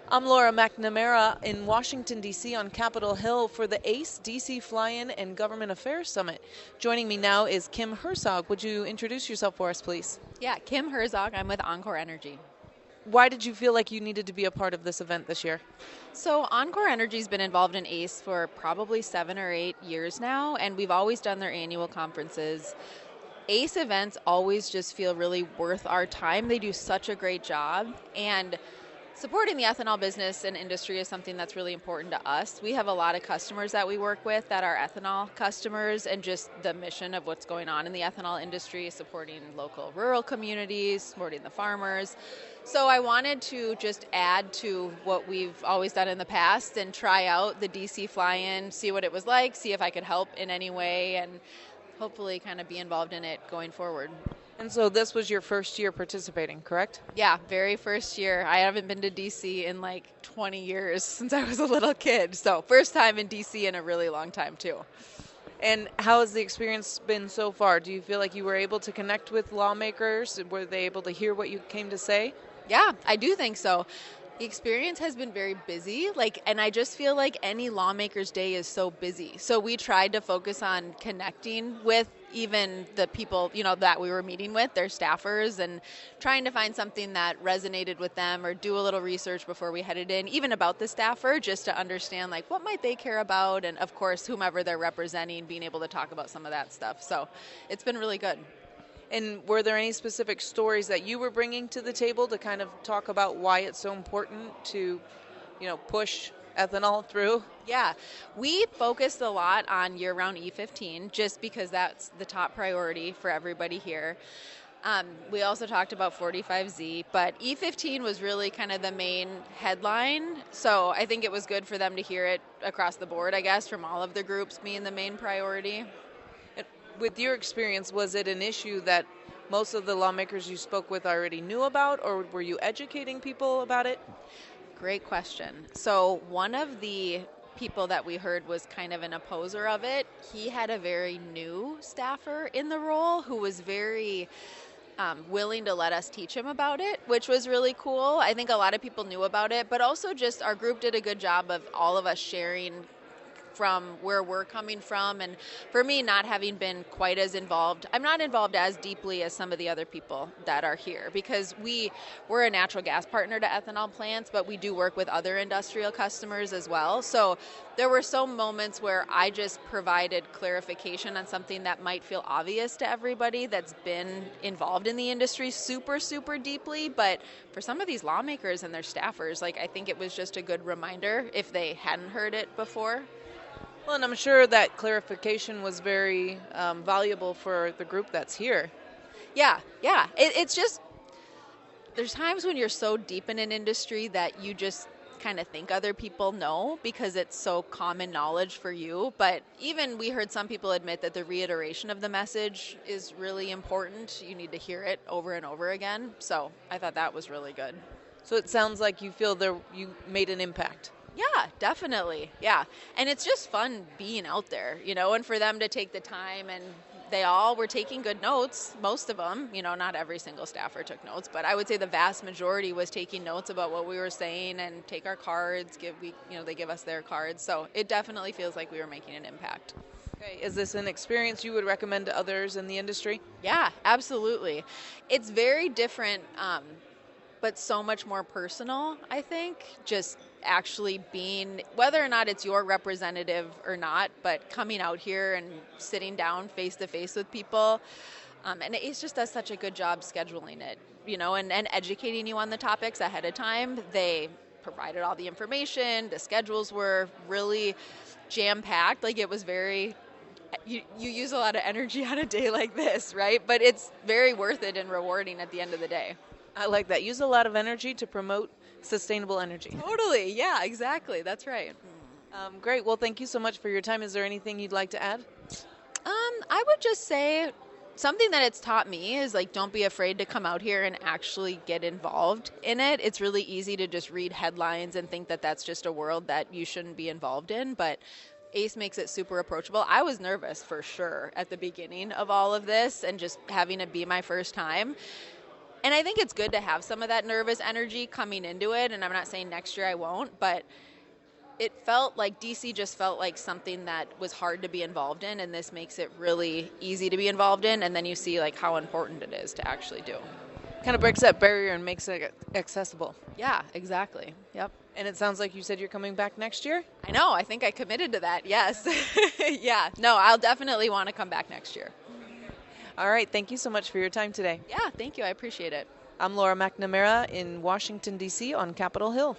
I'm Laura McNamara in Washington, D.C. on Capitol Hill for the ACE DC Fly-In and Government Affairs Summit. Joining me now is Kim Herzog. Would you introduce yourself for us, please? Yeah, Kim Herzog. I'm with Encore Energy. Why did you feel like you needed to be a part of this event this year? So Encore Energy's been involved in ACE for probably 7 or 8 years now, and we've always done their annual conferences. ACE events always just feel really worth our time. They do such a great job, and supporting the ethanol business and industry is something that's really important to us. We have a lot of customers that we work with that are ethanol customers, and just the mission of what's going on in the ethanol industry, supporting local rural communities, supporting the farmers. So I wanted to just add to what we've always done in the past and try out the DC fly-in, see what it was like, see if I could help in any way, and hopefully kind of be involved in it going forward. And so this was your first year participating, correct? Yeah, very first year. I haven't been to DC in like 20 years since I was a little kid. So first time in DC in a really long time too. And how has the experience been so far? Do you feel like you were able to connect with lawmakers? Were they able to hear what you came to say? Yeah, I do think so. The experience has been very busy, and I just feel like any lawmaker's day is so busy. So we tried to focus on connecting with even the people, that we were meeting with, their staffers, and trying to find something that resonated with them or do a little research before we headed in, even about the staffer, just to understand, what might they care about, and of course, whomever they're representing, being able to talk about some of that stuff. So it's been really good. And were there any specific stories that you were bringing to the table to kind of talk about why it's so important to, push ethanol through? Yeah, we focused a lot on year-round E15 just because that's the top priority for everybody here. We also talked about 45Z, but E15 was really kind of the main headline. So I think it was good for them to hear it across the board, I guess, from all of the groups being the main priority. With your experience, was it an issue that most of the lawmakers you spoke with already knew about, or were you educating people about it? Great question. So one of the people that we heard was kind of an opposer of it. He had a very new staffer in the role who was very willing to let us teach him about it, which was really cool. I think a lot of people knew about it, but also just our group did a good job of all of us sharing from where we're coming from. And for me, not having been quite as involved, I'm not involved as deeply as some of the other people that are here, because we're a natural gas partner to ethanol plants, but we do work with other industrial customers as well. So there were some moments where I just provided clarification on something that might feel obvious to everybody that's been involved in the industry super, super deeply. But for some of these lawmakers and their staffers, I think it was just a good reminder if they hadn't heard it before. Well, and I'm sure that clarification was very valuable for the group that's here. Yeah. It's just, there's times when you're so deep in an industry that you just kind of think other people know because it's so common knowledge for you. But even we heard some people admit that the reiteration of the message is really important. You need to hear it over and over again. So I thought that was really good. So it sounds like you feel you made an impact. Yeah, definitely. Yeah. And it's just fun being out there, and for them to take the time, and they all were taking good notes, most of them, not every single staffer took notes, but I would say the vast majority was taking notes about what we were saying and take our cards, they give us their cards. So it definitely feels like we were making an impact. Okay. Is this an experience you would recommend to others in the industry? Yeah, absolutely. It's very different, but so much more personal, I think, just actually being, whether or not it's your representative or not, but coming out here and sitting down face to face with people. And ACE just does such a good job scheduling it, and educating you on the topics ahead of time. They provided all the information. The schedules were really jam-packed. It was very, you use a lot of energy on a day like this, right? But it's very worth it and rewarding at the end of the day. I like that. Use a lot of energy to promote sustainable energy. Totally. Yeah, exactly. That's right. Great. Well, thank you so much for your time. Is there anything you'd like to add? I would just say something that it's taught me is don't be afraid to come out here and actually get involved in it. It's really easy to just read headlines and think that that's just a world that you shouldn't be involved in, but ACE makes it super approachable. I was nervous for sure at the beginning of all of this and just having it be my first time. And I think it's good to have some of that nervous energy coming into it. And I'm not saying next year I won't, but it felt like DC just felt like something that was hard to be involved in. And this makes it really easy to be involved in. And then you see like how important it is to actually do. Kind of breaks that barrier and makes it accessible. Yeah, exactly. Yep. And it sounds like you said you're coming back next year? I know. I think I committed to that. Yes. Yeah. No, I'll definitely want to come back next year. All right. Thank you so much for your time today. Yeah, thank you. I appreciate it. I'm Laura McNamara in Washington, D.C. on Capitol Hill.